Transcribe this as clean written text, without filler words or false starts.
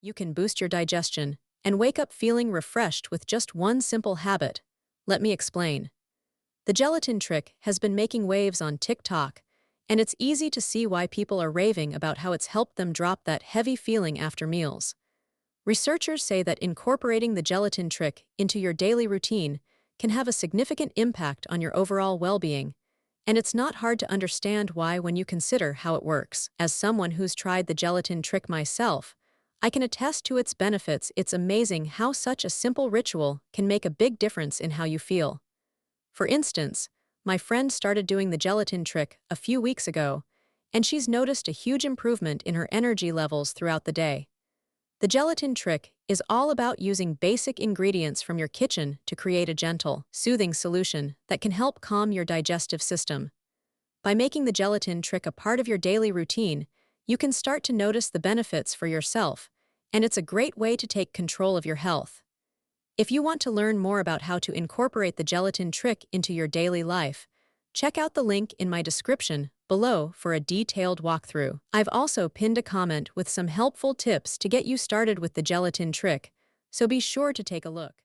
You can boost your digestion and wake up feeling refreshed with just one simple habit. Let me explain. The gelatin trick has been making waves on TikTok, and it's easy to see why people are raving about how it's helped them drop that heavy feeling after meals. Researchers say that incorporating the gelatin trick into your daily routine can have a significant impact on your overall well-being, and it's not hard to understand why when you consider how it works. As someone who's tried the gelatin trick myself, I can attest to its benefits. It's amazing how such a simple ritual can make a big difference in how you feel. For instance, my friend started doing the gelatin trick a few weeks ago, and she's noticed a huge improvement in her energy levels throughout the day. The gelatin trick is all about using basic ingredients from your kitchen to create a gentle, soothing solution that can help calm your digestive system. By making the gelatin trick a part of your daily routine, you can start to notice the benefits for yourself, and it's a great way to take control of your health. If you want to learn more about how to incorporate the gelatin trick into your daily life, check out the link in my description below for a detailed walkthrough. I've also pinned a comment with some helpful tips to get you started with the gelatin trick, so be sure to take a look.